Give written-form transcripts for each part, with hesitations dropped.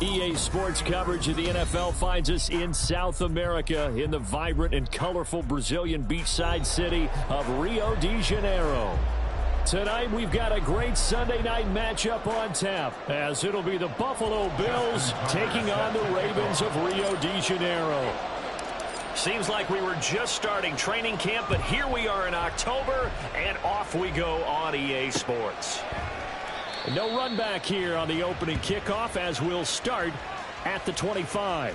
EA Sports coverage of the NFL finds us in South America in the vibrant and colorful Brazilian beachside city of Rio de Janeiro. Tonight we've got a great Sunday night matchup on tap as it'll be the Buffalo Bills taking on the Ravens of Rio de Janeiro. Seems like we were just starting training camp, but here we are in October, and off we go on EA Sports. No run back here on the opening kickoff as we'll start at the 25.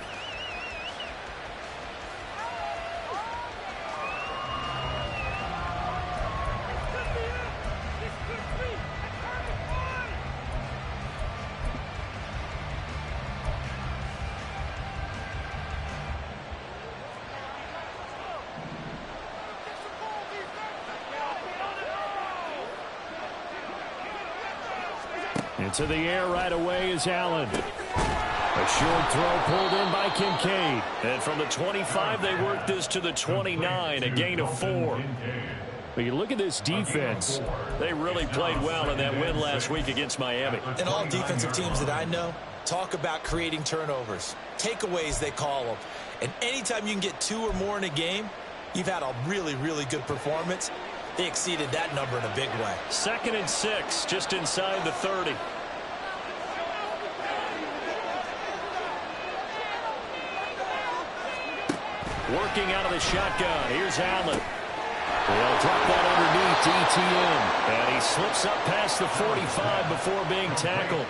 Into the air right away is Allen. A short throw pulled in by Kincaid. And from the 25, they work this to the 29, a gain of 4. But you look at this defense. They really played well in that win last week against Miami. And all defensive teams that I know talk about creating turnovers. Takeaways, they call them. And anytime you can get 2 or more in a game, you've had a really, really good performance. They exceeded that number in a big way. 2nd and 6, just inside the 30. Working out of the shotgun. Here's Allen. They'll drop that underneath to ETN. And he slips up past the 45 before being tackled.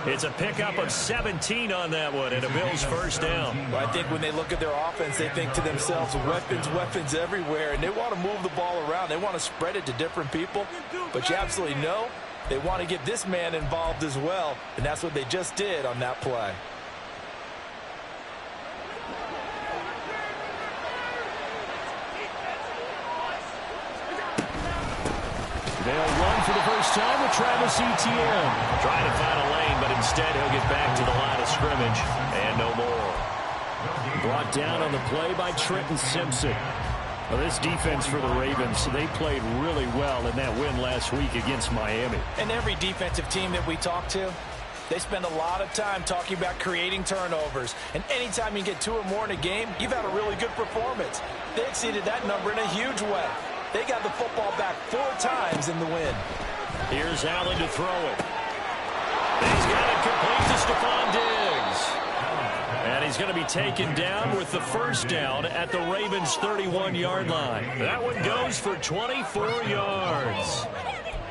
It's a pickup of 17 on that one and a Bills first down. Well, I think when they look at their offense, they think to themselves, weapons, weapons everywhere. And they want to move the ball around. They want to spread it to different people. But you absolutely know they want to get this man involved as well. And that's what they just did on that play. They'll run for the first time with Travis Etienne. Trying to find a lane, but instead he'll get back to the line of scrimmage. And no more. Brought down on the play by Trenton Simpson. Well, this defense for the Ravens, they played really well in that win last week against Miami. And every defensive team that we talk to, they spend a lot of time talking about creating turnovers. And anytime you get 2 or more in a game, you've had a really good performance. They exceeded that number in a huge way. They got the football back 4 times in the win. Here's Allen to throw it. He's got it complete to Stephon Diggs. And he's going to be taken down with the first down at the Ravens' 31-yard line. That one goes for 24 yards.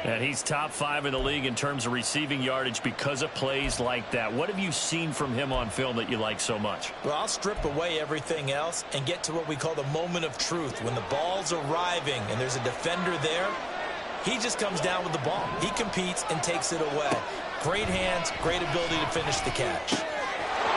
And he's top 5 in the league in terms of receiving yardage because of plays like that. What have you seen from him on film that you like so much? Well, I'll strip away everything else and get to what we call the moment of truth. When the ball's arriving and there's a defender there, he just comes down with the ball. He competes and takes it away. Great hands, great ability to finish the catch.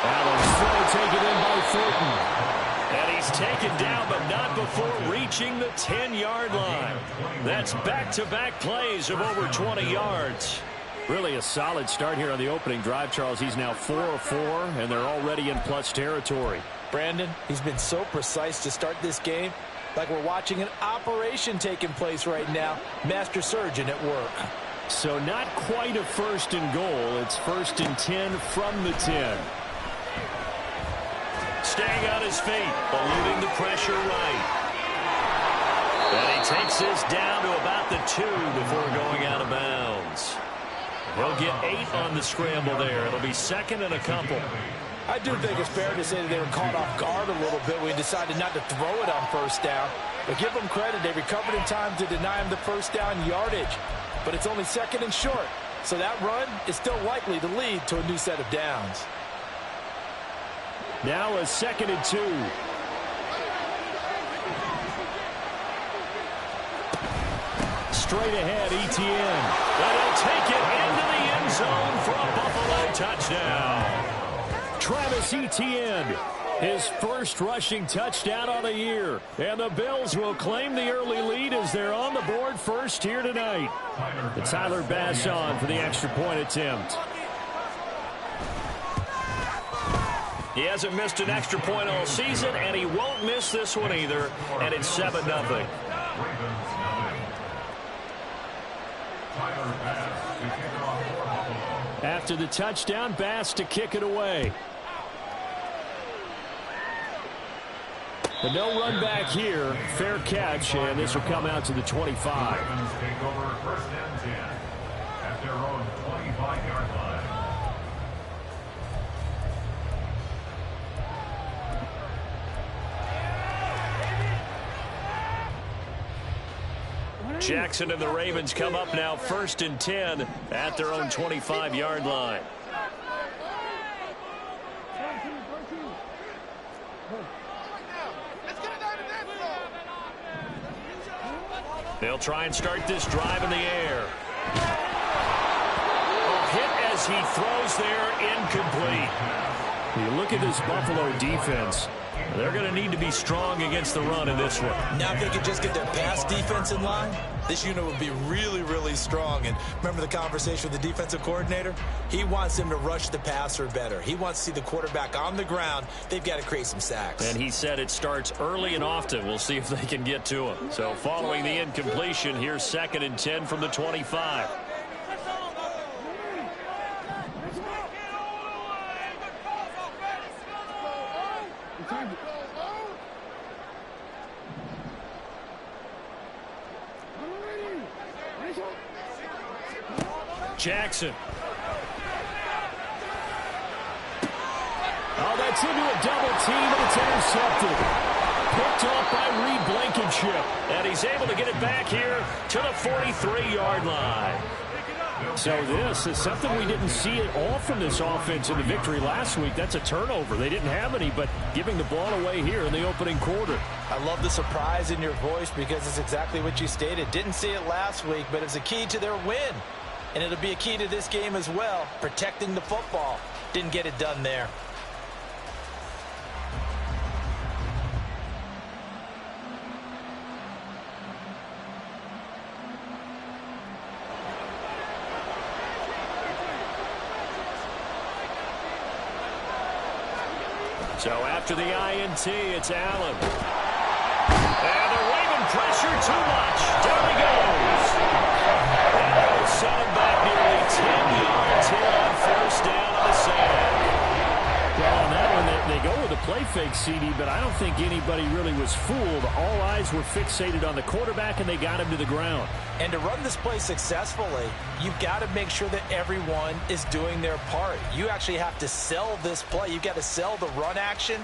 Allen's throw taken in by Thornton. And he's taken down, but not before reaching the 10-yard line. That's back-to-back plays of over 20 yards. Really a solid start here on the opening drive, Charles. He's now 4 of 4, and they're already in plus territory. Brandon, he's been so precise to start this game, like we're watching an operation taking place right now. Master surgeon at work. So not quite a 1st and goal. It's 1st and 10 from the 10. Staying on his feet, eluding the pressure right. And he takes this down to about the 2 before going out of bounds. He'll get 8 on the scramble there. It'll be 2nd and a couple. I do think it's fair to say that they were caught off guard a little bit. We decided not to throw it on 1st down. But give them credit. They recovered in time to deny him the 1st down yardage. But it's only 2nd and short. So that run is still likely to lead to a new set of downs. Now a 2nd and 2. Straight ahead, Etienne. And he'll take it into the end zone for a Buffalo touchdown. Travis Etienne, his first rushing touchdown on the year. And the Bills will claim the early lead as they're on the board first here tonight. The Tyler Bass on for the extra point attempt. He hasn't missed an extra point all season, and he won't miss this one either. And it's 7-0. After the touchdown, Bass to kick it away. But no run back here. Fair catch, and this will come out to the 25. Ravens take over first and 10 at their own 25-yard line. Jackson and the Ravens come up now first and 10 at their own 25-yard line. They'll try and start this drive in the air. A hit as he throws there, incomplete. You look at this Buffalo defense. They're going to need to be strong against the run in this one. Now if they could just get their pass defense in line, this unit would be really, really strong. And remember the conversation with the defensive coordinator? He wants them to rush the passer better. He wants to see the quarterback on the ground. They've got to create some sacks. And he said it starts early and often. We'll see if they can get to him. So following the incompletion, here's 2nd and 10 from the 25. Jackson. Oh, that's into a double team, and it's intercepted. Picked off by Reed Blankenship. And he's able to get it back here to the 43-yard line. So this is something we didn't see at all from this offense in the victory last week. That's a turnover. They didn't have any, but giving the ball away here in the opening quarter. I love the surprise in your voice because it's exactly what you stated. Didn't see it last week, but it's a key to their win. And it'll be a key to this game as well, protecting the football. Didn't get it done there. So after the INT, it's Allen. And the Raven pressure too much. Down he goes. And they'll set him back nearly 10 yards here on first down on the sack. Well, on that one, they go with a play fake, CD, but I don't think anybody really was fooled. All eyes were fixated on the quarterback, and they got him to the ground. And to run this play successfully, you've got to make sure that everyone is doing their part. You actually have to sell this play. You've got to sell the run action.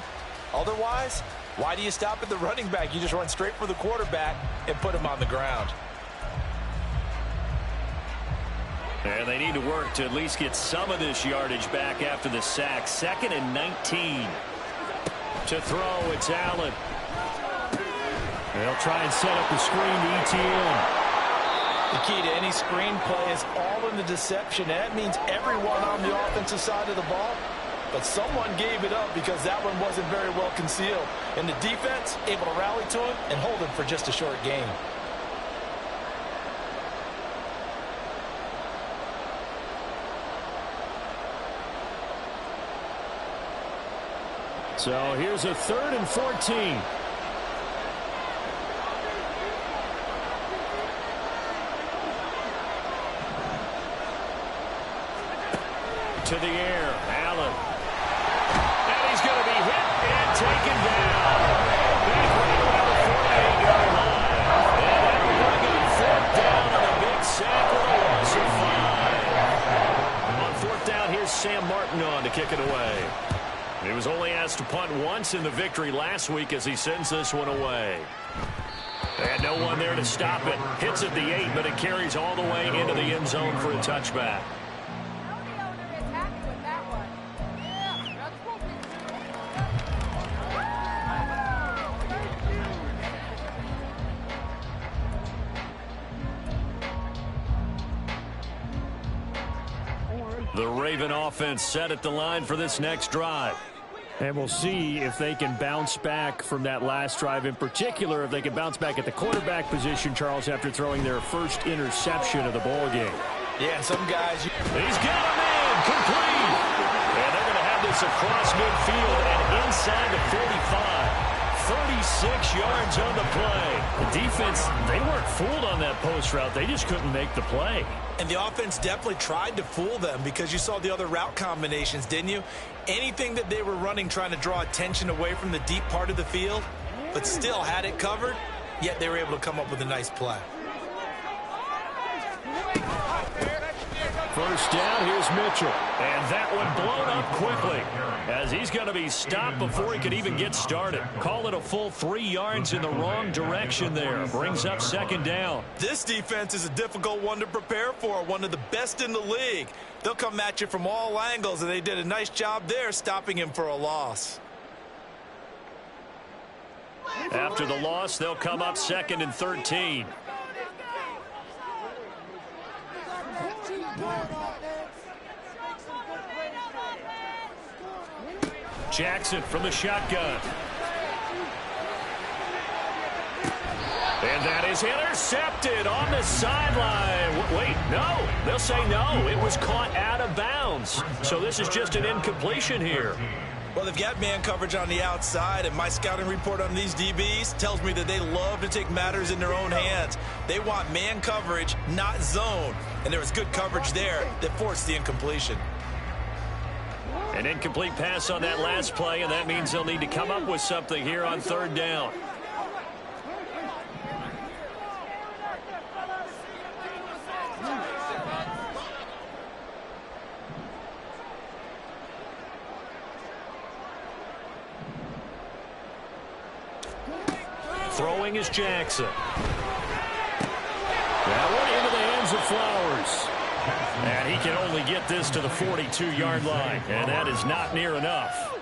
Otherwise, why do you stop at the running back? You just run straight for the quarterback and put him on the ground. And they need to work to at least get some of this yardage back after the sack. 2nd and 19. To throw, it's Allen. They'll try and set up the screen to ETN. The key to any screen play is all in the deception. That means everyone on the offensive side of the ball. But someone gave it up because that one wasn't very well concealed. And the defense able to rally to him and hold him for just a short gain. So here's a 3rd and 14. To the air, Allen. And he's going to be hit and taken down. Back right around the 48-yard line. And that will bring up 4th down on a big sack with a loss of 5. On 4th down, here's Sam Martin on to kick it away. He was only asked to punt once in the victory last week as he sends this one away. And no one there to stop it. Hits at the 8, but it carries all the way into the end zone for a touchback. The Raven offense set at the line for this next drive. And we'll see if they can bounce back from that last drive. In particular, if they can bounce back at the quarterback position, Charles, after throwing their first interception of the ball game. Yeah, and some guys... He's got him in, complete. And they're going to have this across midfield and inside the 45. 36 yards on the play. The defense, they weren't fooled on that post route. They just couldn't make the play. And the offense definitely tried to fool them because you saw the other route combinations, didn't you? Anything that they were running trying to draw attention away from the deep part of the field, but still had it covered, yet they were able to come up with a nice play. First down, here's Mitchell. And that one blown up quickly as he's going to be stopped before he could even get started. Call it a full 3 yards in the wrong direction there. Brings up second down. This defense is a difficult one to prepare for, one of the best in the league. They'll come at you from all angles, and they did a nice job there stopping him for a loss. After the loss, they'll come up 2nd and 13. Jackson from the shotgun. And that is intercepted on the sideline. Wait, no. They'll say no. It was caught out of bounds. So this is just an incompletion here. Well, they've got man coverage on the outside, and my scouting report on these DBs tells me that they love to take matters in their own hands. They want man coverage, not zone. And there was good coverage there that forced the incompletion. An incomplete pass on that last play, and that means they'll need to come up with something here on 3rd down. Throwing is Jackson. That one into the hands of Flowers. And he can only get this to the 42-yard line, and that is not near enough.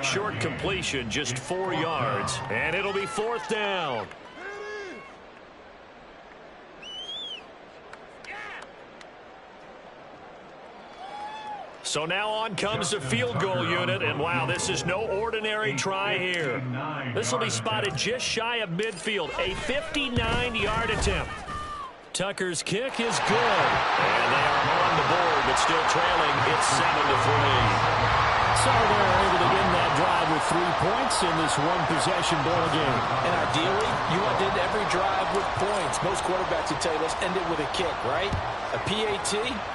Short completion, just 4 yards, and it'll be 4th down. So now on comes the field goal unit, and wow, this is no ordinary try here. This will be spotted just shy of midfield, a 59-yard attempt. Tucker's kick is good, and they are on the board, but still trailing. It's 7-3. So they're able to end that drive with 3 points in this one-possession ball game. And ideally, you want to end every drive with points. Most quarterbacks would tell you, let's end it with a kick, right? A PAT,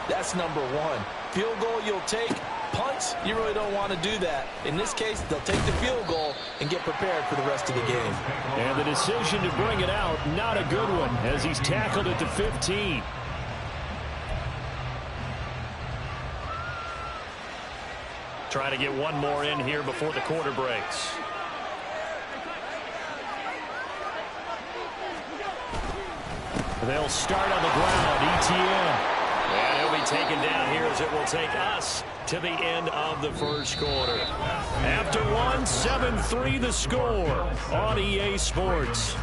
that's number 1. Field goal you'll take. Punts, you really don't want to do that. In this case, they'll take the field goal and get prepared for the rest of the game. And the decision to bring it out, not a good one, as he's tackled at the 15. Trying to get one more in here before the quarter breaks. They'll start on the ground. ETN. And he'll be taken down here as it will take us to the end of the first quarter. After one, 7-3 the score on EA Sports.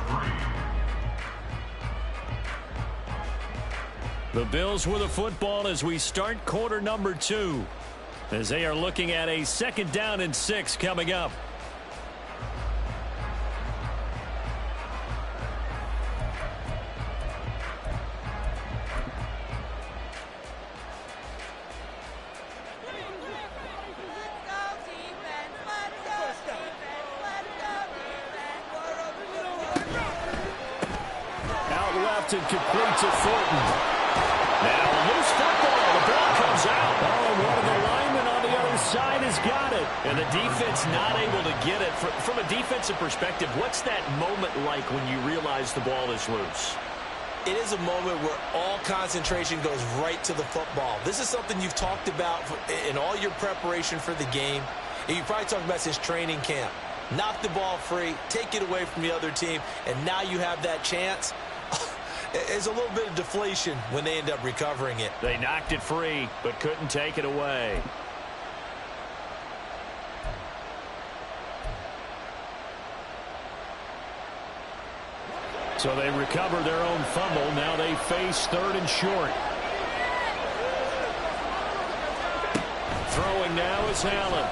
The Bills with the football as we start quarter number 2. As they are looking at a 2nd down and 6 coming up. Out left and complete to Thornton. Now loose football. The ball comes out. Oh, one of the linemen on the other side has got it. And the defense not able to get it. From a defensive perspective, what's that moment like when you realize the ball is loose? It is a moment where all concentration goes right to the football. This is something you've talked about in all your preparation for the game. And you've probably talked about since training camp. Knock the ball free, take it away from the other team, and now you have that chance. There's a little bit of deflation when they end up recovering it. They knocked it free, but couldn't take it away. So they recover their own fumble. Now they face 3rd and short. Throwing now is Allen.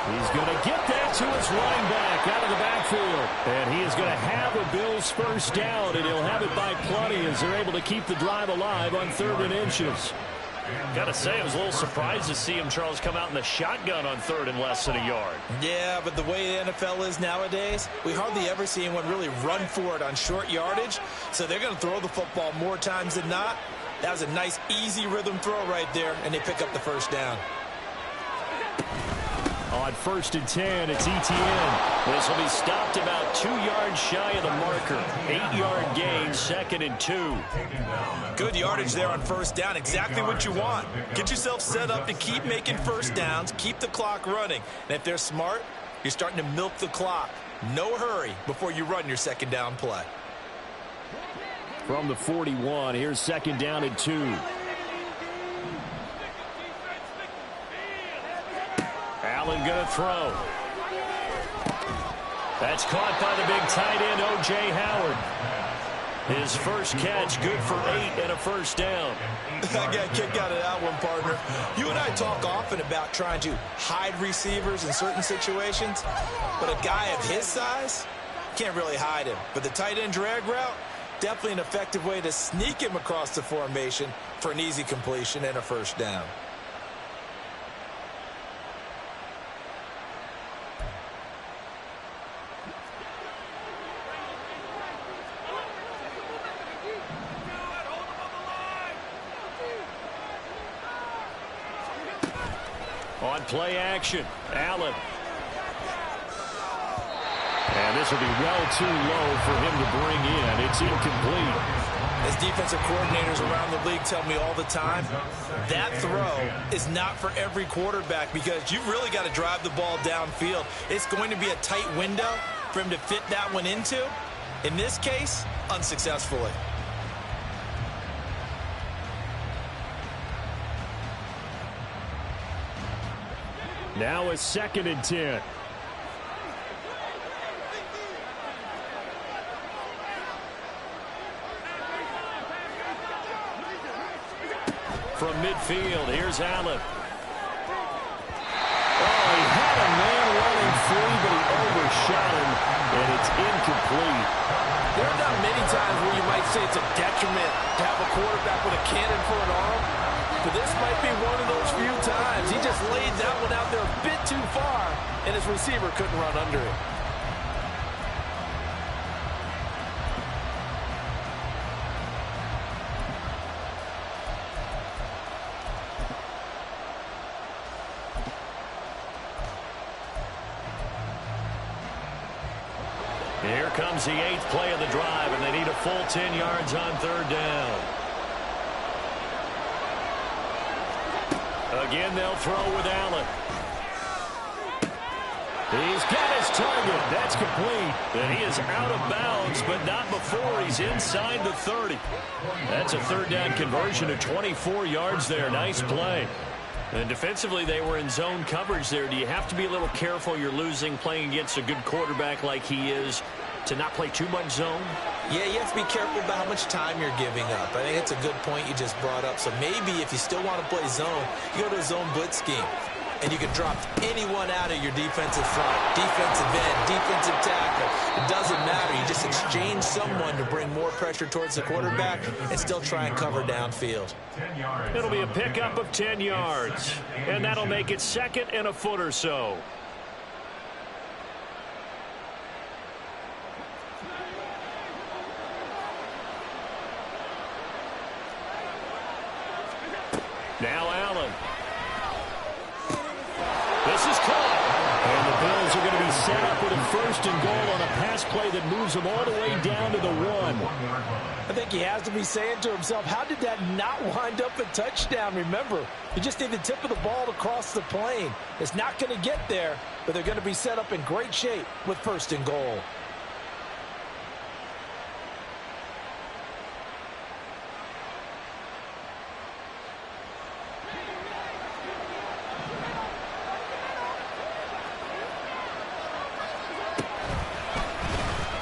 He's going to get that to his running back out of the backfield. And he is going to have a Bills first down, and he'll have it by plenty as they're able to keep the drive alive on 3rd and inches. Got to say, I was a little surprised to see him, Charles, come out in the shotgun on 3rd and less than a yard. Yeah, but the way the NFL is nowadays, we hardly ever see anyone really run for it on short yardage. So they're going to throw the football more times than not. That was a nice, easy rhythm throw right there, and they pick up the first down. On 1st and 10, it's ETN. This will be stopped about 2 yards shy of the marker. 8-yard gain, 2nd and 2. Good yardage there on first down. Exactly what you want. Get yourself set up to keep making first downs, keep the clock running. And if they're smart, you're starting to milk the clock. No hurry before you run your second down play. From the 41, here's 2nd down and 2. Allen going to throw. That's caught by the big tight end, O.J. Howard. His first catch, good for 8 and a first down. I got a kick out of that one, partner. You and I talk often about trying to hide receivers in certain situations, but a guy of his size can't really hide him. But the tight end drag route, definitely an effective way to sneak him across the formation for an easy completion and a first down. On play action, Allen. And this will be well too low for him to bring in. It's incomplete. As defensive coordinators around the league tell me all the time, that throw is not for every quarterback because you've really got to drive the ball downfield. It's going to be a tight window for him to fit that one into. In this case, unsuccessfully. Now a 2nd and 10. From midfield, here's Allen. Oh, he had a man running free, but he overshot him, and it's incomplete. There are not many times where you might say it's a detriment to have a quarterback with a cannon for an arm, but this might be one of those few times. He just laid that one out there a bit too far, and his receiver couldn't run under it. Here comes the 8th play of the drive, and they need a full 10 yards on 3rd down. Again, they'll throw with Allen. He's got his target. That's complete. And he is out of bounds, but not before he's inside the 30. That's a 3rd down conversion of 24 yards there. Nice play. And defensively, they were in zone coverage there. Do you have to be a little careful? You're losing playing against a good quarterback like he is to not play too much zone? Yeah, you have to be careful about how much time you're giving up. I think that's a good point you just brought up. So maybe if you still want to play zone, you go to a zone blitz scheme. And you can drop anyone out of your defensive front, defensive end, defensive tackle. It doesn't matter. You just exchange someone to bring more pressure towards the quarterback and still try and cover downfield. It'll be a pickup of 10 yards. And that'll make it 2nd and a foot or so. Now Allen. This is caught. And the Bills are going to be set up with a 1st and goal on a pass play that moves them all the way down to the 1. I think he has to be saying to himself, how did that not wind up a touchdown? Remember, you just need the tip of the ball to cross the plane. It's not going to get there, but they're going to be set up in great shape with 1st and goal.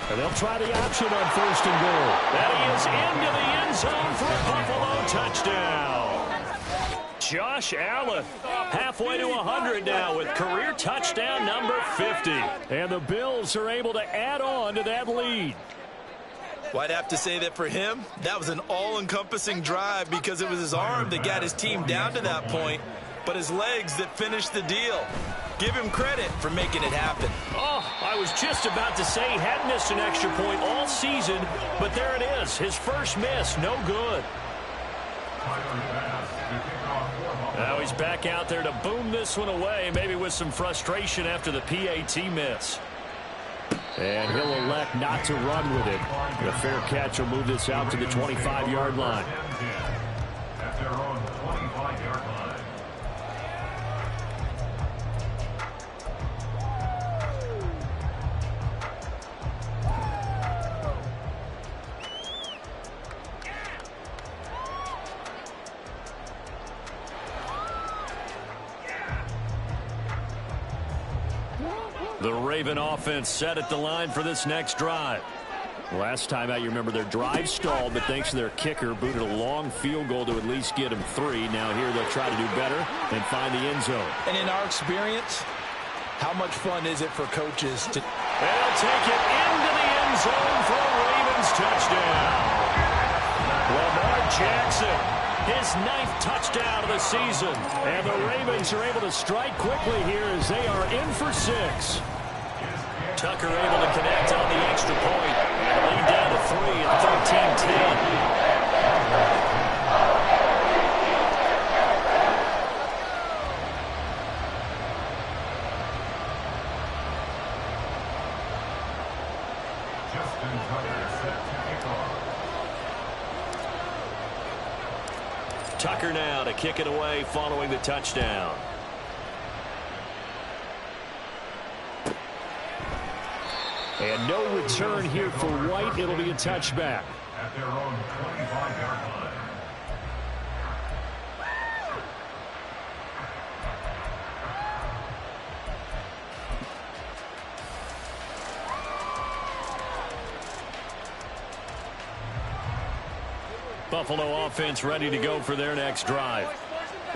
And they'll try the option on 1st and goal. That he is into the end zone for a Buffalo touchdown. Josh Allen halfway to 100 now with career touchdown number 50. And the Bills are able to add on to that lead. Well, I'd have to say that for him, that was an all-encompassing drive because it was his arm that got his team down to that point, but his legs that finished the deal. Give him credit for making it happen. Oh, I was just about to say he hadn't missed an extra point all season, but there it is. His first miss, no good. Now he's back out there to boom this one away, maybe with some frustration after the PAT miss. And he'll elect not to run with it. The fair catch will move this out to the 25-yard line. At their own 25-yard line. The Raven offense set at the line for this next drive. Last time out, you remember their drive stalled, but thanks to their kicker, booted a long field goal to at least get them 3. Now here they'll try to do better and find the end zone. And in our experience, how much fun is it for coaches to... They'll take it into the end zone for a Ravens touchdown. Lamar Jackson, his 9th touchdown of the season. And the Ravens are able to strike quickly here as they are in for 6. Tucker able to connect on the extra point. Lead down to 3 at 13-10. Justin Tucker set to kick off. Tucker now to kick it away following the touchdown. And no return here for White. It'll be a touchback. At their own 25-yard line. Buffalo offense ready to go for their next drive.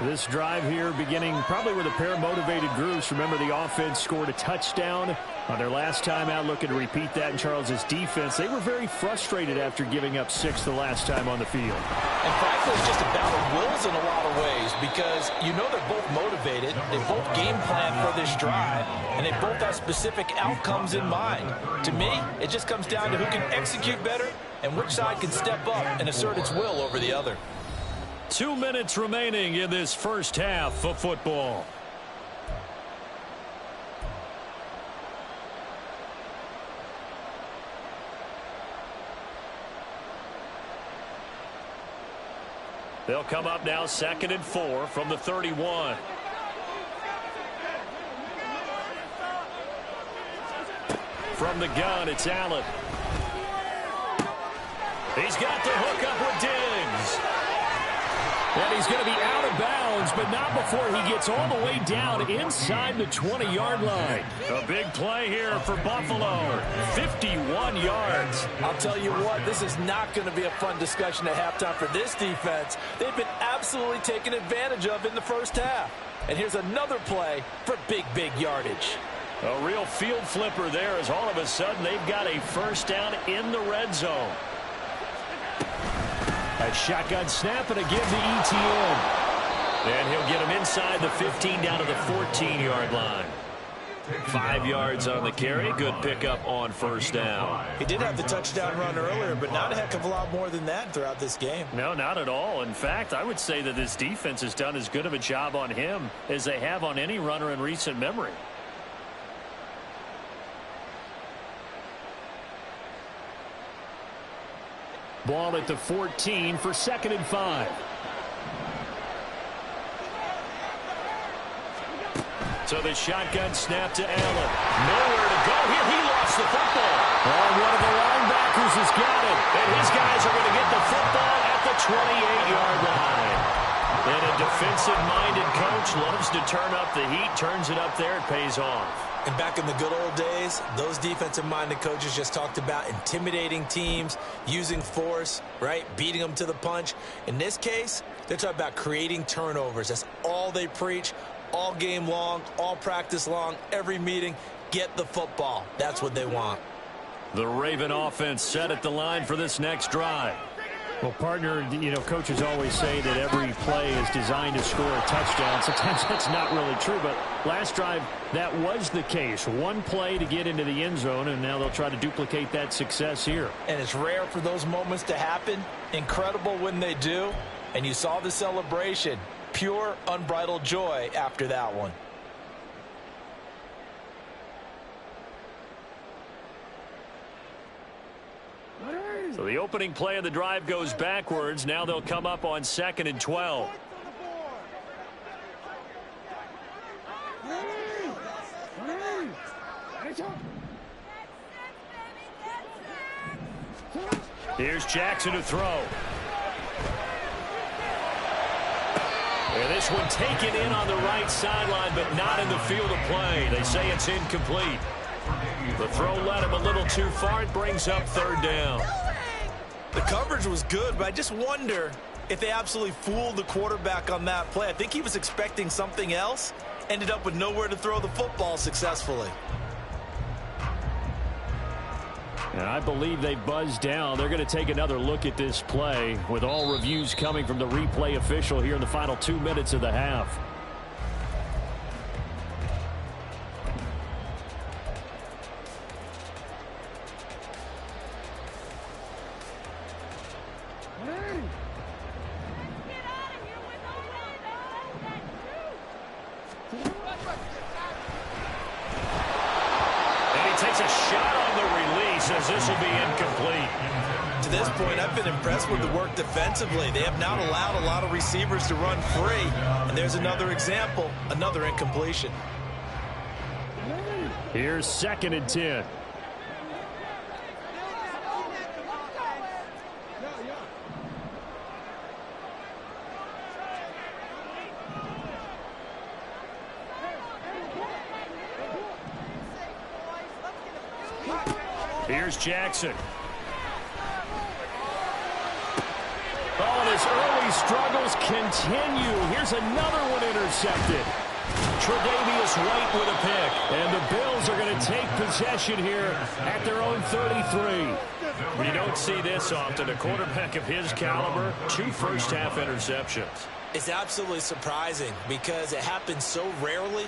This drive here beginning probably with a pair of motivated groups. Remember, the offense scored a touchdown on their last time out, looking to repeat that in Charles's defense. They were very frustrated after giving up 6 the last time on the field. And frankly, it's just a battle of wills in a lot of ways because you know they're both motivated, they both game plan for this drive, and they both have specific outcomes in mind. To me, it just comes down to who can execute better and which side can step up and assert its will over the other. 2 minutes remaining in this first half of football. They'll come up now 2nd and 4 from the 31. From the gun, it's Allen. He's got the hook up with Diggs. And he's going to be out of bounds, but not before he gets all the way down inside the 20-yard line. A big play here for Buffalo. 51 yards. I'll tell you what, this is not going to be a fun discussion at halftime for this defense. They've been absolutely taken advantage of in the first half. And here's another play for big yardage. A real field flipper there as all of a sudden they've got a first down in the red zone. A shotgun snap and a give to ETN. And he'll get him inside the 15 down to the 14-yard line. 5 yards on the carry. Good pickup on first down. He did have the touchdown run earlier, but not a heck of a lot more than that throughout this game. No, not at all. In fact, I would say that this defense has done as good of a job on him as they have on any runner in recent memory. Ball at the 14 for 2nd and 5. So the shotgun snap to Allen. Nowhere to go here. He lost the football. Oh, one of the linebackers has got it. And his guys are going to get the football at the 28-yard line. And a defensive-minded coach loves to turn up the heat, turns it up there, it pays off. And back in the good old days, those defensive-minded coaches just talked about intimidating teams, using force, right, beating them to the punch. In this case, they're talking about creating turnovers. That's all they preach, all game long, all practice long, every meeting. Get the football. That's what they want. The Raven offense set at the line for this next drive. Well, partner, coaches always say that every play is designed to score a touchdown. Sometimes that's not really true, but last drive, that was the case. One play to get into the end zone, and now they'll try to duplicate that success here. And it's rare for those moments to happen. Incredible when they do. And you saw the celebration. Pure, unbridled joy after that one. So the opening play of the drive goes backwards. Now they'll come up on 2nd and 12. Here's Jackson to throw. And this one taken in on the right sideline, but not in the field of play. They say it's incomplete. The throw led him a little too far. It brings up 3rd down. The coverage was good, but I just wonder if they absolutely fooled the quarterback on that play. I think he was expecting something else. Ended up with nowhere to throw the football successfully. And I believe they buzzed down. They're going to take another look at this play with all reviews coming from the replay official here in the final 2 minutes of the half. Takes a shot on the release as this will be incomplete. To this point, I've been impressed with the work defensively. They have not allowed a lot of receivers to run free. And there's another example, another incompletion. Here's 2nd and 10. Here's Jackson. Oh, and his early struggles continue. Here's another one intercepted. Tre'Davious White with a pick. And the Bills are going to take possession here at their own 33. You don't see this often. A quarterback of his caliber, 2 first-half interceptions. It's absolutely surprising because it happens so rarely.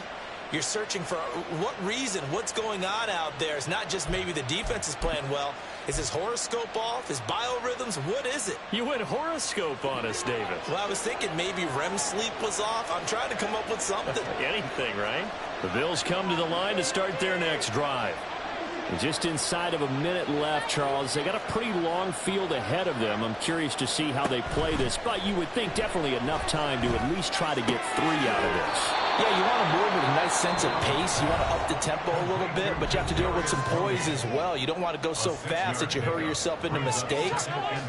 You're searching for what reason, what's going on out there. It's not just maybe the defense is playing well. Is his horoscope off? His biorhythms? What is it? You went horoscope on us, David. Well, I was thinking maybe REM sleep was off. I'm trying to come up with something. Anything, right? The Bills come to the line to start their next drive. And just inside of a minute left, Charles. They got a pretty long field ahead of them. I'm curious to see how they play this, but you would think definitely enough time to at least try to get 3 out of this. Yeah, you want to move with a nice sense of pace. You want to up the tempo a little bit, but you have to do it with some poise as well. You don't want to go so fast that you hurry yourself into mistakes.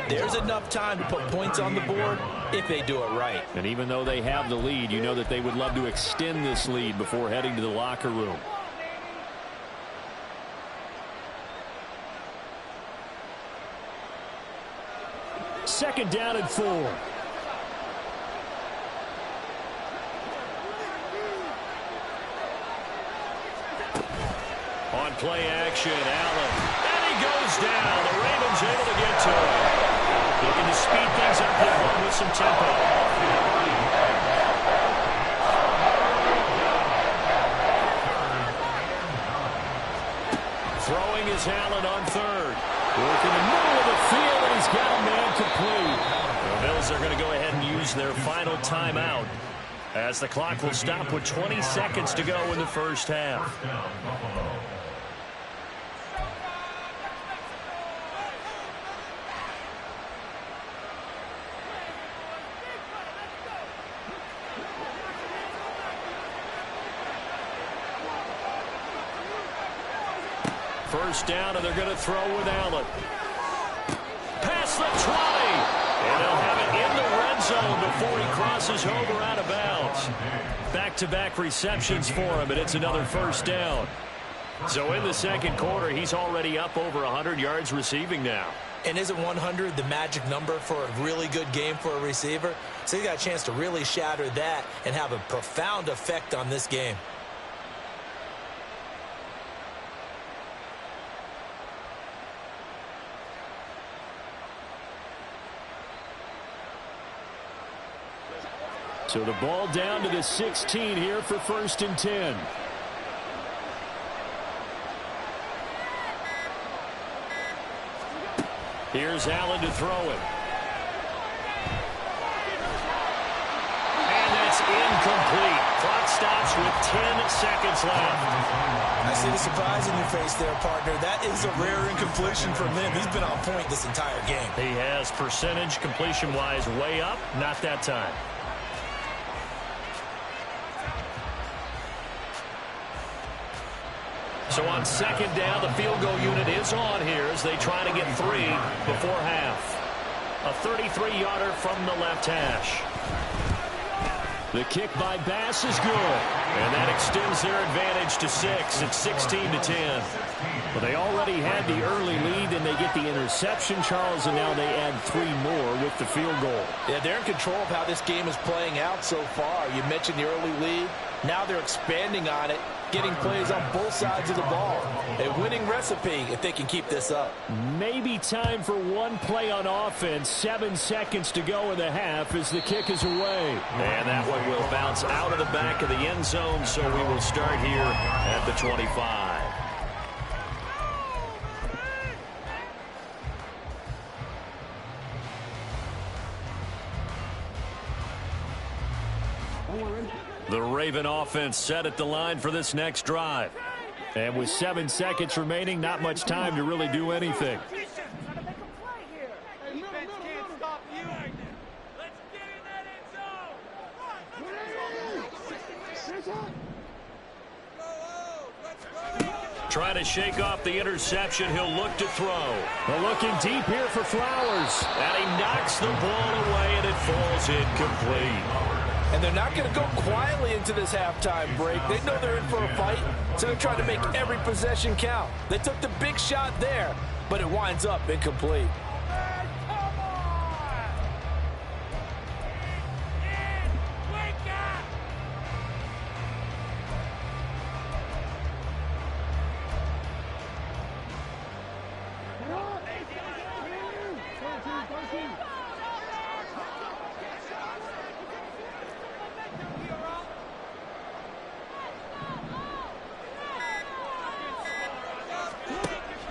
There's enough time to put points on the board if they do it right. And even though they have the lead, you know that they would love to extend this lead before heading to the locker room. Second down and 4. On play action, Allen. And he goes down. The Ravens able to get to him. Looking to speed things up at home with some tempo. Throwing is Allen on 3rd. Work in the middle of the field, and he's got a man complete. The Bills are going to go ahead and use their final timeout as the clock will stop with 20 seconds to go in the first half. First down, and they're going to throw with Allen. Past the 20. And they'll have it in the red zone before he crosses over out of bounds. Back-to-back receptions for him, and it's another first down. So in the second quarter, he's already up over 100 yards receiving now. And isn't 100 the magic number for a really good game for a receiver? So he got a chance to really shatter that and have a profound effect on this game. So the ball down to the 16 here for 1st and 10. Here's Allen to throw it. And that's incomplete. Clock stops with 10 seconds left. I see the surprise in your face there, partner. That is a rare incompletion from him. He's been on point this entire game. He has percentage completion-wise way up. Not that time. So on 2nd down, the field goal unit is on here as they try to get 3 before half. A 33-yarder from the left hash. The kick by Bass is good. And that extends their advantage to 6. It's 16-10. Well, they already had the early lead, and they get the interception, Charles, and now they add 3 more with the field goal. Yeah, they're in control of how this game is playing out so far. You mentioned the early lead. Now they're expanding on it, getting plays on both sides of the ball. A winning recipe if they can keep this up. Maybe time for one play on offense. 7 seconds to go in the half as the kick is away. And that one will bounce out of the back of the end zone, so we will start here at the 25. The Raven offense set at the line for this next drive. And with 7 seconds remaining, not much time to really do anything. Trying to shake off the interception. He'll look to throw. Well, looking deep here for Flowers. And he knocks the ball away, and it falls incomplete. And they're not going to go quietly into this halftime break. They know they're in for a fight, so they're trying to make every possession count. They took the big shot there, but it winds up incomplete.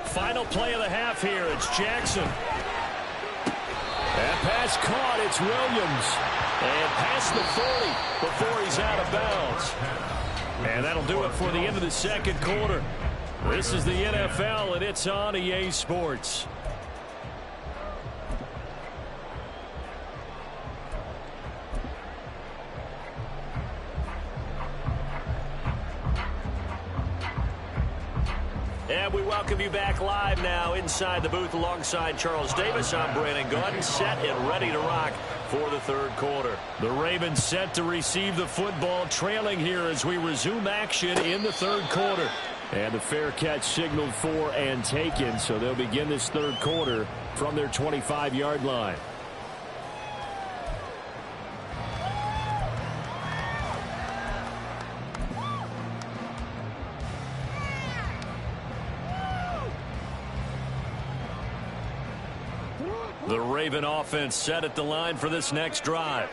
Final play of the half here. It's Jackson. That pass caught. It's Williams. And past the 40 before he's out of bounds. And that'll do it for the end of the 2nd quarter. This is the NFL, and it's on EA Sports. And we welcome you back live now inside the booth alongside Charles Davis. I'm Brandon Gaudin, set and ready to rock for the 3rd quarter. The Ravens set to receive the football, trailing here as we resume action in the 3rd quarter. And the fair catch signaled for and taken, so they'll begin this 3rd quarter from their 25-yard line. The Raven offense set at the line for this next drive.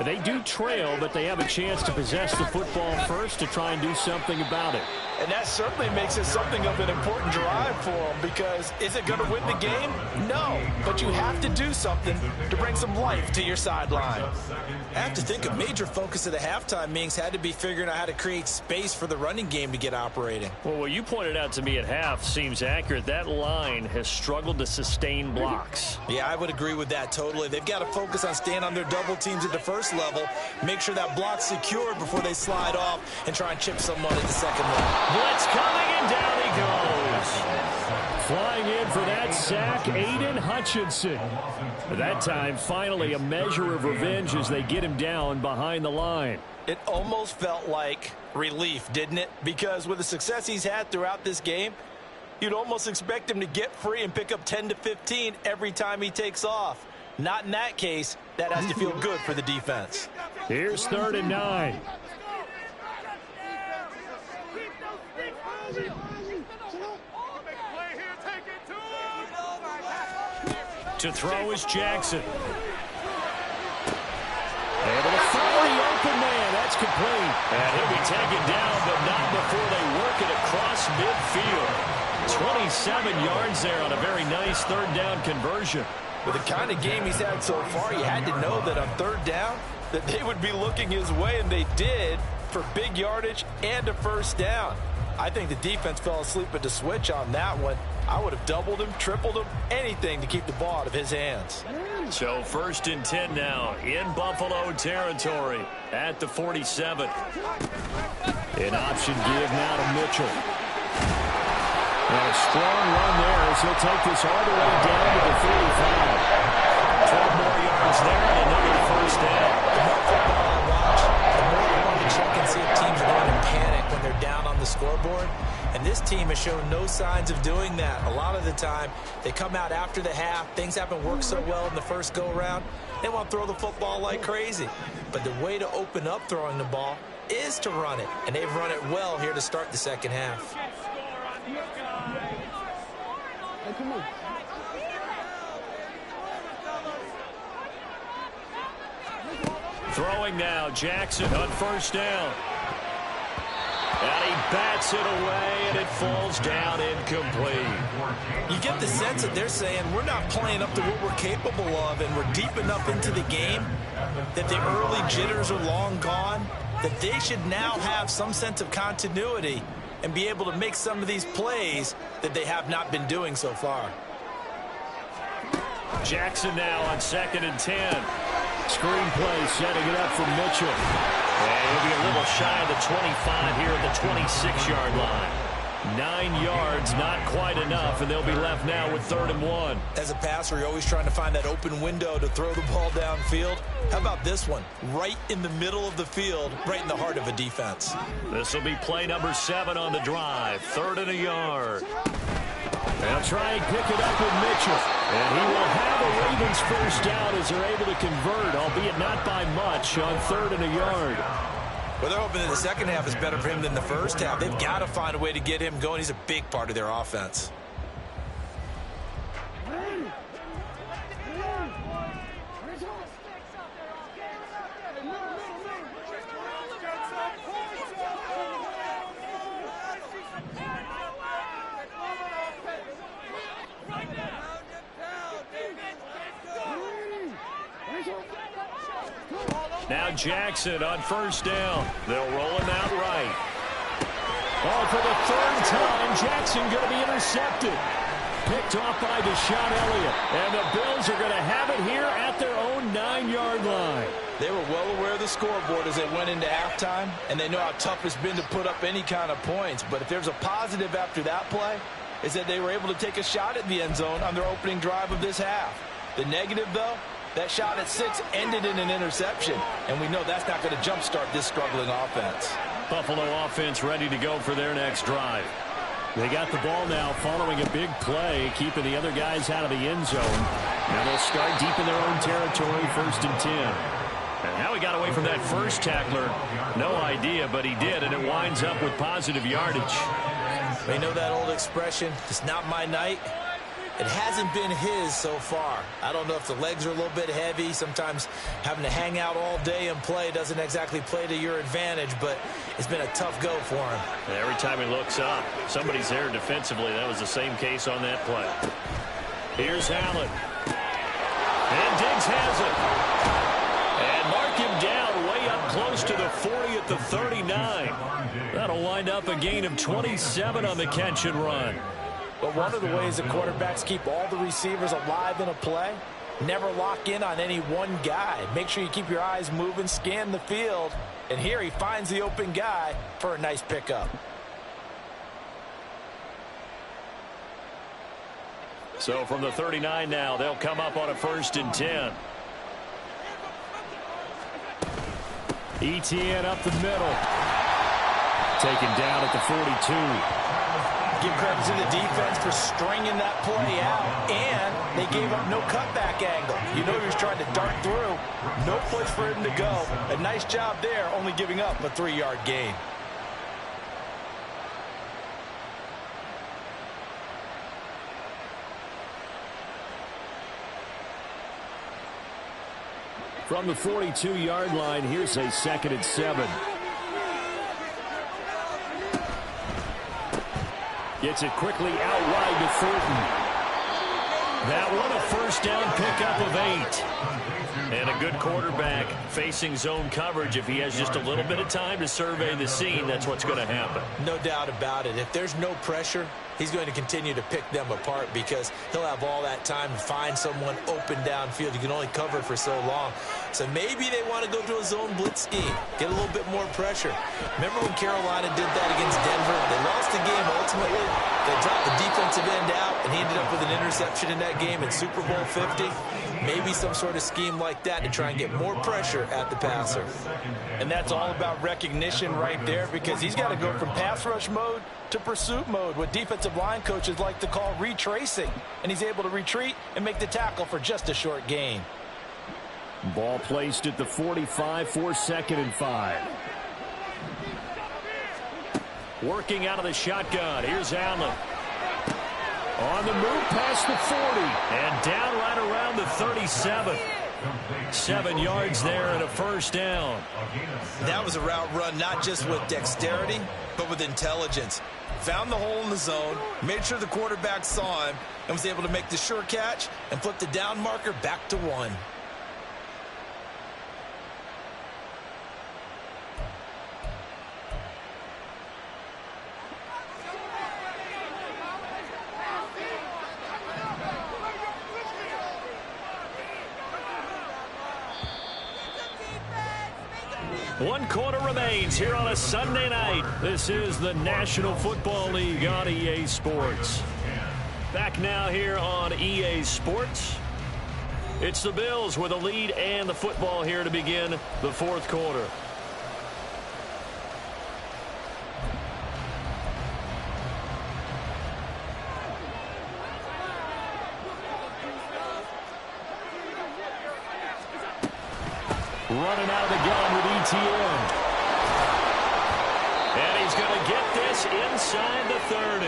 They do trail, but they have a chance to possess the football first to try and do something about it. And that certainly makes it something of an important drive for them, because is it going to win the game? No, but you have to do something to bring some life to your sideline. I have to think a major focus of the halftime meetings had to be figuring out how to create space for the running game to get operating. Well, what you pointed out to me at half seems accurate. That line has struggled to sustain blocks. Yeah, I would agree with that totally. They've got to focus on staying on their double teams at the first level, make sure that block's secured before they slide off and try and chip someone at the second level. Blitz coming, and down he goes. Flying in for that sack, Aiden Hutchinson. That time, finally, a measure of revenge as they get him down behind the line. It almost felt like relief, didn't it? Because with the success he's had throughout this game, you'd almost expect him to get free and pick up 10 to 15 every time he takes off. Not in that case. That has to feel good for the defense. Here's 3rd and 9. To throw is Jackson. Able to 40 open man. That's complete. And he'll be taken down, but not before they work it across midfield. 27 yards there on a very nice third down conversion. With the kind of game he's had so far, you had to know that on third down that they would be looking his way, and they did, for big yardage and a first down. I think the defense fell asleep at the switch on that one. I would have doubled him, tripled him, anything to keep the ball out of his hands. So 1st and 10 now in Buffalo territory at the 47. An option give now to Mitchell. And a strong run there as he'll take this all the way down to the 45. 12 more yards there and another first down. The more football I watch, the more I want to check and see if teams are going to panic when they're down on the scoreboard. And this team has shown no signs of doing that. A lot of the time, they come out after the half. Things haven't worked so well in the first go-around. They want to throw the football like crazy. But the way to open up throwing the ball is to run it. And they've run it well here to start the second half. Throwing now, Jackson on first down. And he bats it away, and it falls down incomplete. You get the sense that they're saying we're not playing up to what we're capable of, and we're deep enough into the game that the early jitters are long gone, that they should now have some sense of continuity and be able to make some of these plays that they have not been doing so far. Jackson now on 2nd and 10. Screenplay setting it up for Mitchell. And he'll be a little shy of the 25 here at the 26-yard line. 9 yards, not quite enough, and they'll be left now with 3rd and 1. As a passer, you're always trying to find that open window to throw the ball downfield. How about this one? Right in the middle of the field, right in the heart of a defense. This will be play number 7 on the drive. 3rd and a yard. They'll try and pick it up with Mitchell. And he will have a Ravens first down as they're able to convert, albeit not by much, on 3rd and a yard. Well, they're hoping that the second half is better for him than the first half. They've got to find a way to get him going. He's a big part of their offense. Now Jackson on first down. They'll roll him out right. Oh, for the 3rd time, Jackson going to be intercepted. Picked off by Deshaun Elliott. And the Bills are going to have it here at their own 9-yard line. They were well aware of the scoreboard as they went into halftime, and they know how tough it's been to put up any kind of points. But if there's a positive after that play, is that they were able to take a shot at the end zone on their opening drive of this half. The negative, though, that shot at 6 ended in an interception, and we know that's not going to jumpstart this struggling offense. Buffalo offense ready to go for their next drive. They got the ball now following a big play, keeping the other guys out of the end zone. Now they'll start deep in their own territory, 1st and 10. And how he got away from that first tackler, no idea, but he did, and it winds up with positive yardage. We know that old expression, it's not my night. It hasn't been his so far. I don't know if the legs are a little bit heavy. Sometimes having to hang out all day and play doesn't exactly play to your advantage, but it's been a tough go for him. And every time he looks up, somebody's there defensively. That was the same case on that play. Here's Allen. And Diggs has it. And mark him down way up close to the 40 at the 39. That'll wind up a gain of 27 on the catch and run. But one of the ways the quarterbacks keep all the receivers alive in a play, never lock in on any one guy. Make sure you keep your eyes moving, scan the field, and here he finds the open guy for a nice pickup. So from the 39 now, they'll come up on a 1st and 10. ETN up the middle. Taken down at the 42. Give credit to the defense for stringing that play out, and they gave up no cutback angle. You know he was trying to dart through. No place for him to go. A nice job there, only giving up a 3-yard gain. From the 42-yard line, here's a 2nd and 7. Gets it quickly out wide to Thornton. That one a first down pickup of 8. And a good quarterback facing zone coverage. If he has just a little bit of time to survey the scene, that's what's going to happen. No doubt about it. If there's no pressure, he's going to continue to pick them apart because he'll have all that time to find someone open downfield. You can only cover for so long. So maybe they want to go to a zone blitz scheme, get a little bit more pressure. Remember when Carolina did that against Denver? They lost the game ultimately. They dropped the defensive end out, and he ended up with an interception in that game in Super Bowl 50. Maybe some sort of scheme like that to try and get more pressure at the passer. And that's all about recognition right there because he's got to go from pass rush mode to pursuit mode, what defensive line coaches like to call retracing. And he's able to retreat and make the tackle for just a short gain. Ball placed at the 45 for 2nd and 5. Working out of the shotgun. Here's Allen. On the move past the 40. And down right around the 37. 7 yards there and a first down. That was a route run not just with dexterity, but with intelligence. Found the hole in the zone, made sure the quarterback saw him, and was able to make the sure catch and flip the down marker back to 1. One quarter remains here on a Sunday night. This is the National Football League on EA Sports. Back now here on EA Sports. It's the Bills with a lead and the football here to begin the 4th quarter. Running out of the gun with ETN. And he's going to get this inside the 30.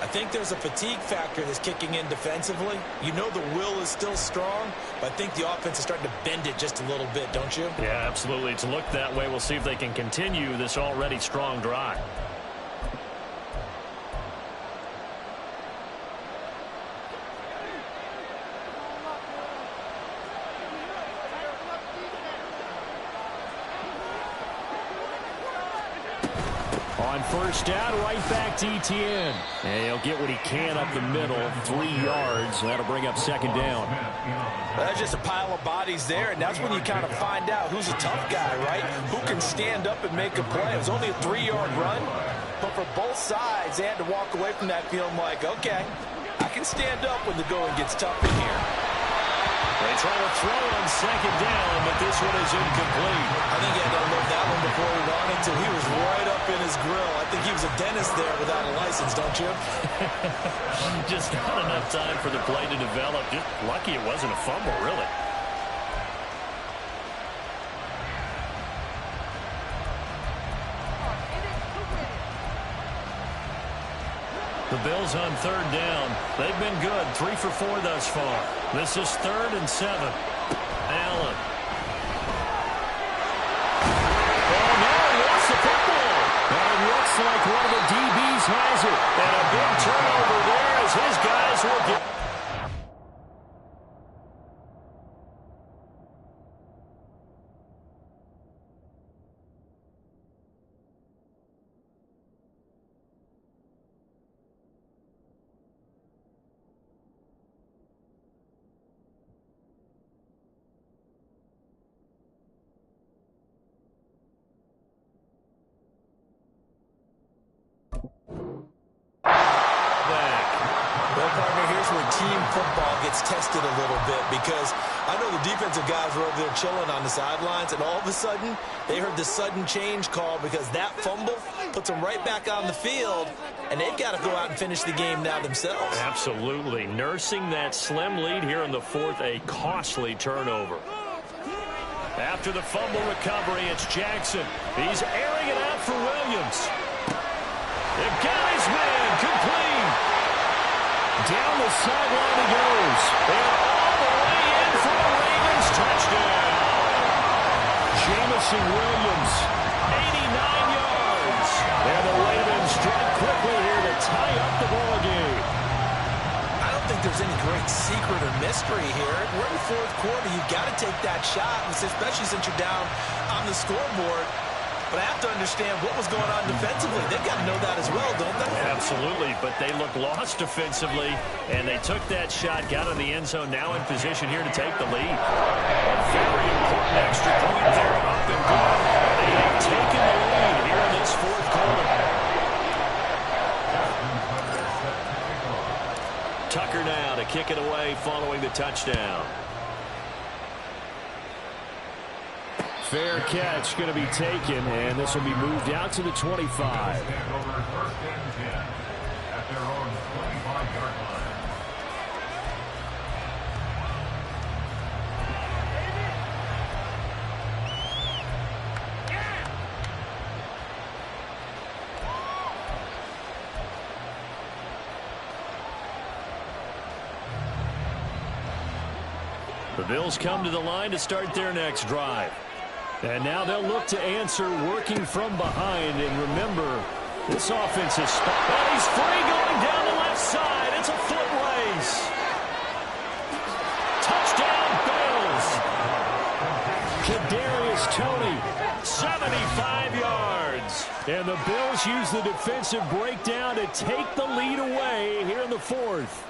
I think there's a fatigue factor that's kicking in defensively. You know the will is still strong, but I think the offense is starting to bend it just a little bit, don't you? Yeah, absolutely. It's looked that way. We'll see if they can continue this already strong drive. On first down, right back to ETN. And he'll get what he can up the middle, 3 yards. That'll bring up 2nd down. That's just a pile of bodies there, and that's when you kind of find out who's a tough guy, right? Who can stand up and make a play. It was only a 3-yard run, but for both sides, they had to walk away from that feeling like, okay, I can stand up when the going gets tough in here. They try to throw on 2nd down, but this one is incomplete. I think he had to unload that one before he wanted to. He was right up in his grill. I think he was a dentist there without a license, don't you? Just not enough time for the play to develop. Just lucky it wasn't a fumble, really. The Bills on 3rd down. They've been good. 3 for 4 thus far. This is 3rd and 7. Allen. Oh, now he lost the football. And it looks like one of the DBs has it. And a big turnover there as his guys will get... Team football gets tested a little bit because I know the defensive guys were over there chilling on the sidelines, and all of a sudden they heard the sudden change call because that fumble puts them right back on the field, and they've got to go out and finish the game now themselves. Absolutely. Nursing that slim lead here in the 4th, a costly turnover. After the fumble recovery, it's Jackson. He's airing it out for Williams. They've got his man complete. Down the sideline he goes. And all the way in for the Ravens touchdown. Jamison Williams, 89 yards. And the Ravens strike quickly here to tie up the ball game. I don't think there's any great secret or mystery here. We're in the fourth quarter. You've got to take that shot, especially since you're down on the scoreboard. But I have to understand what was going on defensively. They've got to know that as well, don't they? Absolutely, but they look lost defensively, and they took that shot, got in the end zone, now in position here to take the lead. A very important extra point there, up and good. They have taken the lead here in this fourth quarter. Tucker now to kick it away following the touchdown. Fair catch going to be taken, and this will be moved out to the 25. Stand over first and 10 at their own 25-yard line. The Bills come to the line to start their next drive. And now they'll look to answer working from behind. And remember, this offense is and he's free going down the left side. It's a foot race. Touchdown, Bills. Kadarius Toney, 75 yards. And the Bills use the defensive breakdown to take the lead away here in the fourth.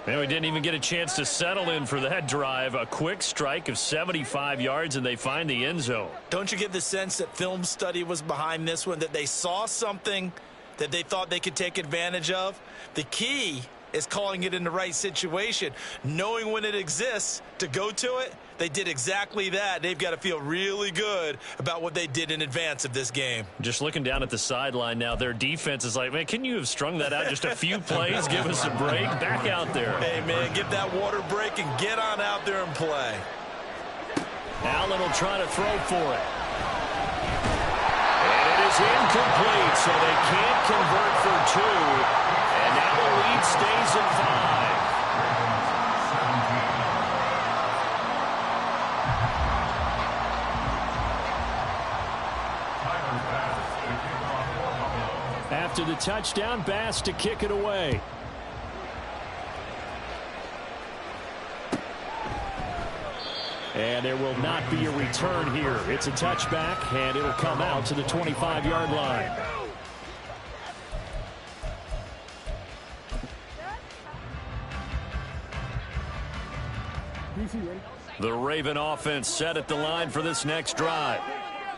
And we didn't even get a chance to settle in for that drive. A quick strike of 75 yards, and they find the end zone. Don't you get the sense that film study was behind this one, that they saw something that they thought they could take advantage of? The key is calling it in the right situation, knowing when it exists to go to it. They did exactly that. They've got to feel really good about what they did in advance of this game. Just looking down at the sideline now, their defense is like, man, can you have strung that out just a few plays? Give us a break. Back out there. Hey, man, give that water break and get on out there and play. Allen will try to throw for it. And it is incomplete, so they can't convert for two. And now the lead stays at 5. After the touchdown, Bass to kick it away. And there will not be a return here. It's a touchback, and it'll come out to the 25-yard line. The Raven offense set at the line for this next drive.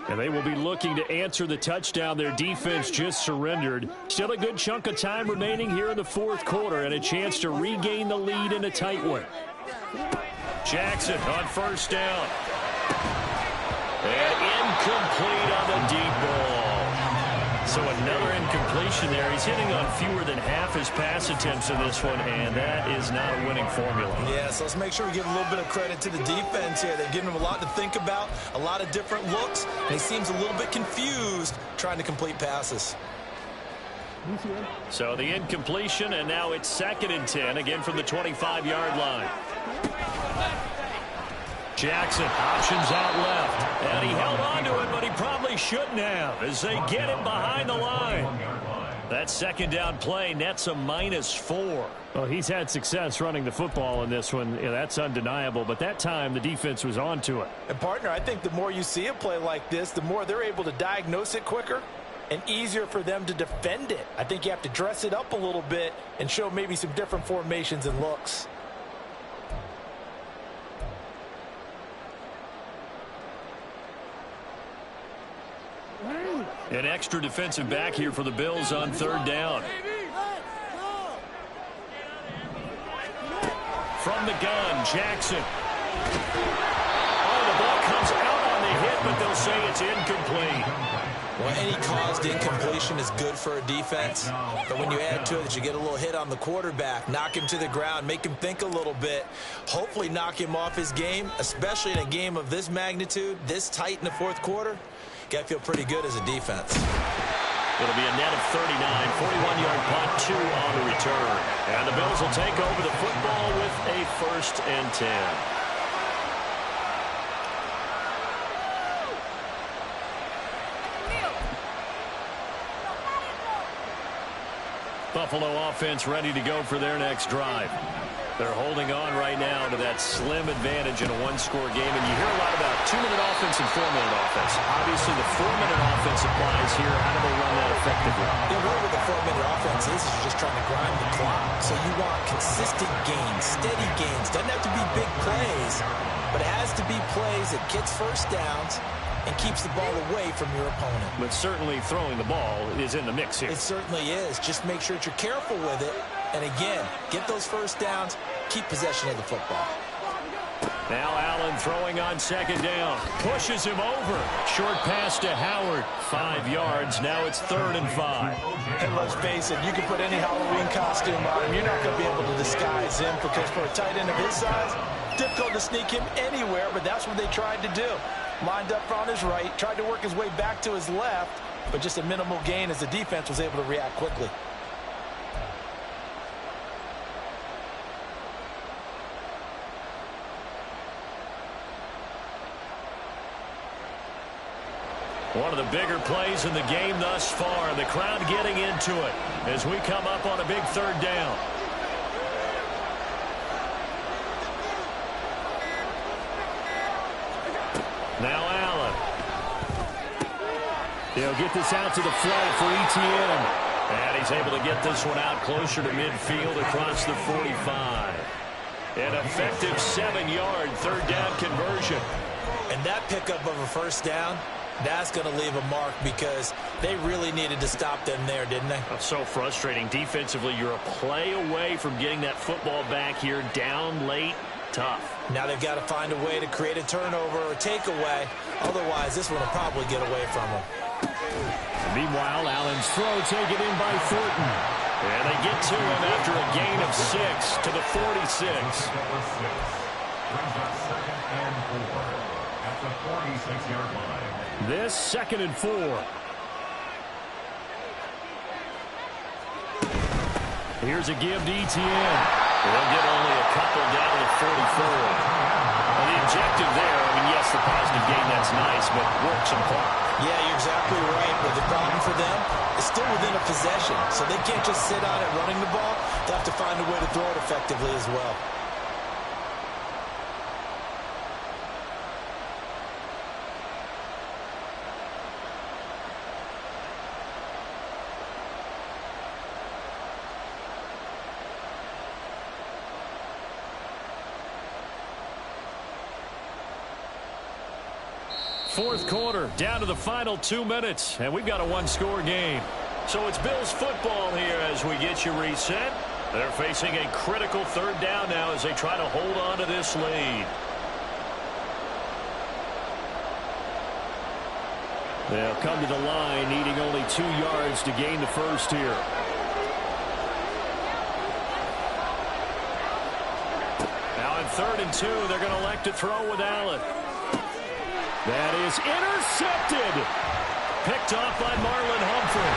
And they will be looking to answer the touchdown their defense just surrendered. Still a good chunk of time remaining here in the fourth quarter and a chance to regain the lead in a tight one. Jackson on first down. And incomplete on the deep ball. So another incompletion there. He's hitting on fewer than half his pass attempts in this one, and that is not a winning formula. Yeah, so let's make sure we give a little bit of credit to the defense here. They've given him a lot to think about, a lot of different looks, and he seems a little bit confused trying to complete passes. So the incompletion, and now it's 2nd and 10, again from the 25-yard line. Jackson options out left, and he held on to it, but he probably shouldn't have as they get him behind the line. That 2nd down play nets a -4. Well, he's had success running the football in this one. Yeah, that's undeniable, but that time the defense was on to it. And, partner, I think the more you see a play like this, the more they're able to diagnose it quicker and easier for them to defend it. I think you have to dress it up a little bit and show maybe some different formations and looks. An extra defensive back here for the Bills on 3rd down. From the gun, Jackson. Oh, the ball comes out on the hit, but they'll say it's incomplete. Well, any caused incompletion is good for a defense, but when you add to it that you get a little hit on the quarterback, knock him to the ground, make him think a little bit, hopefully knock him off his game, especially in a game of this magnitude, this tight in the fourth quarter. Got to feel pretty good as a defense. It'll be a net of 39, 41-yard punt, 2 on the return. And the Bills will take over the football with a 1st and 10. Buffalo offense ready to go for their next drive. They're holding on right now to that slim advantage in a one-score game. And you hear a lot about 2-minute offense and 4-minute offense. Obviously, the 4-minute offense applies here. How do they run that effectively? Yeah, really what the 4-minute offense is you're just trying to grind the clock. So you want consistent gains, steady gains. Doesn't have to be big plays, but it has to be plays that gets first downs and keeps the ball away from your opponent. But certainly throwing the ball is in the mix here. It certainly is. Just make sure that you're careful with it. And again, get those first downs, keep possession of the football. Now Allen throwing on second down. Pushes him over. Short pass to Howard. 5 yards. Now it's 3rd and 5. And let's face it, you can put any Halloween costume on him. You're not going to be able to disguise him because for a tight end of his size, difficult to sneak him anywhere, but that's what they tried to do. Lined up on his right, tried to work his way back to his left, but just a minimal gain as the defense was able to react quickly. One of the bigger plays in the game thus far. The crowd getting into it as we come up on a big 3rd down. Now Allen. He'll get this out to the flat for Etienne. And he's able to get this one out closer to midfield across the 45. An effective 7-yard 3rd down conversion. And that pickup of a first down, that's going to leave a mark because they really needed to stop them there, didn't they? That's so frustrating. Defensively, you're a play away from getting that football back here down late. Tough. Now they've got to find a way to create a turnover or takeaway. Otherwise, this one will probably get away from them. Meanwhile, Allen's throw taken in by Thornton. And they get to him after a gain of 6 to the 46. Brings up 2nd and 4 at the 46-yard line. This 2nd and 4. Here's a give to Etienne. They'll get only a couple down to the 44. Well, the objective there, I mean, yes, the positive gain, that's nice, but work some clock. Yeah, you're exactly right. But the problem for them is still within a possession. So they can't just sit on it running the ball. They have to find a way to throw it effectively as well. Fourth quarter, down to the final 2 minutes, and we've got a one-score game. So it's Bills football here as we get you reset. They're facing a critical 3rd down now as they try to hold on to this lead. They'll come to the line needing only 2 yards to gain the first here. Now in 3rd and 2, they're going to elect to throw with Allen. That is intercepted. Picked off by Marlon Humphrey.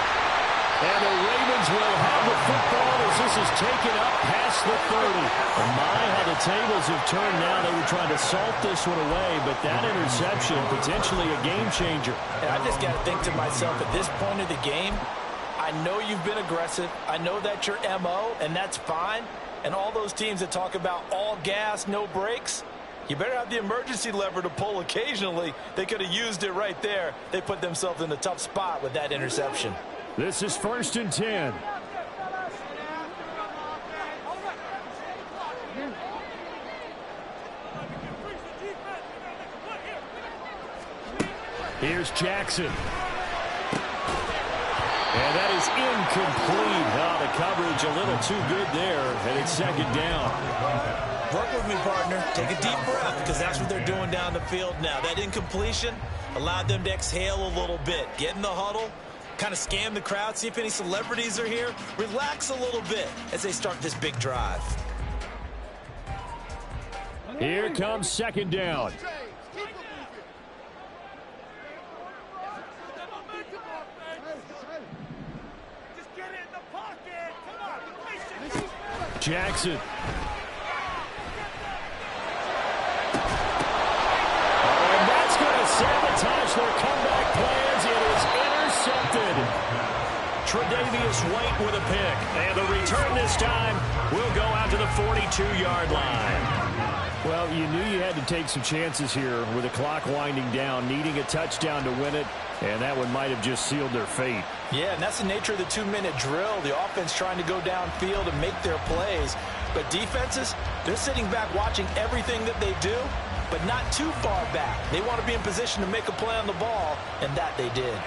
And the Ravens will have the football as this is taken up past the 30. And my, how the tables have turned now. They were trying to salt this one away, but that interception, potentially a game changer. And I just got to think to myself, at this point of the game, I know you've been aggressive. I know that's your MO, and that's fine. And all those teams that talk about all gas, no brakes, you better have the emergency lever to pull occasionally. They could have used it right there. They put themselves in a tough spot with that interception. This is 1st and 10. Here's Jackson. And that is incomplete. Oh, the coverage a little too good there, and it's 2nd down. Work with me, partner. Take a deep breath because that's what they're doing down the field now. That incompletion allowed them to exhale a little bit. Get in the huddle, kind of scan the crowd, see if any celebrities are here. Relax a little bit as they start this big drive. Here comes 2nd down. Jackson. And that's going to sabotage their comeback plans. It is intercepted. Tre'Davious White with a pick. And the return this time will go out to the 42-yard line. Well, you knew you had to take some chances here with the clock winding down, needing a touchdown to win it, and that one might have just sealed their fate. Yeah, and that's the nature of the 2-minute drill. The offense trying to go downfield and make their plays. But defenses, they're sitting back watching everything that they do, but not too far back. They want to be in position to make a play on the ball, and that they did.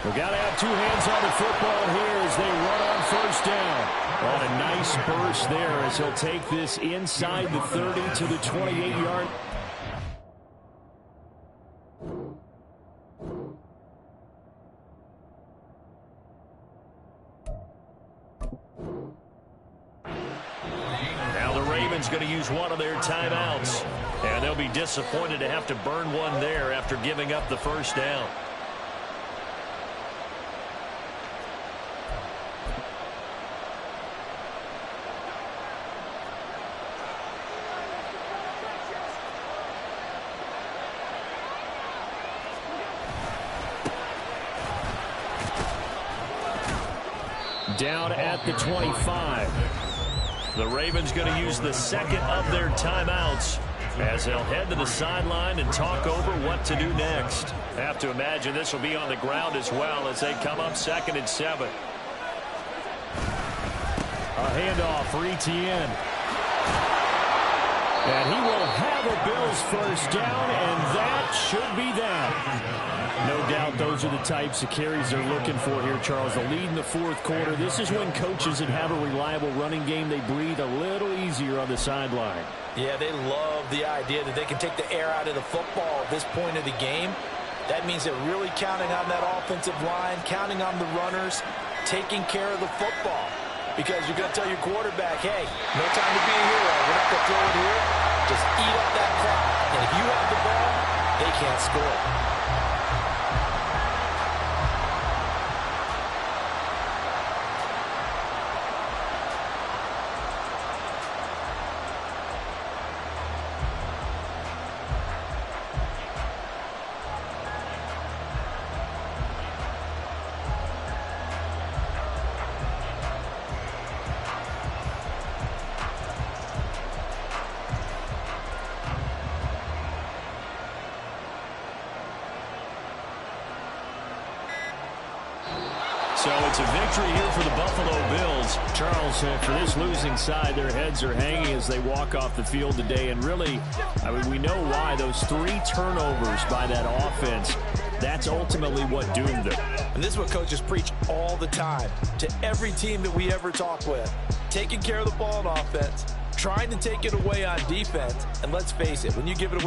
We've got to have two hands on the football here as they run on first down. On a nice burst there as he'll take this inside the 30 to the 28-yard. Now the Ravens going to use one of their timeouts. And they'll be disappointed to have to burn one there after giving up the first down. Down at the 25. The Ravens going to use the second of their timeouts as they'll head to the sideline and talk over what to do next. I have to imagine this will be on the ground as well as they come up 2nd and 7. A handoff for Etienne. And he will have a Bills first down, and that should be that. No doubt those are the types of carries they're looking for here, Charles. The lead in the fourth quarter. This is when coaches that have a reliable running game, they breathe a little easier on the sideline. Yeah, they love the idea that they can take the air out of the football at this point of the game. That means they're really counting on that offensive line, counting on the runners, taking care of the football. Because you're going to tell your quarterback, hey, no time to be a hero. We're not going to throw it here. Just eat up that clock. And if you have the ball, they can't score. So it's a victory here for the Buffalo Bills. Charles, for this losing side, their heads are hanging as they walk off the field today. And really, I mean, we know why. Those 3 turnovers by that offense, that's ultimately what doomed them. And this is what coaches preach all the time to every team that we ever talk with. Taking care of the ball on offense, trying to take it away on defense. And let's face it, when you give it away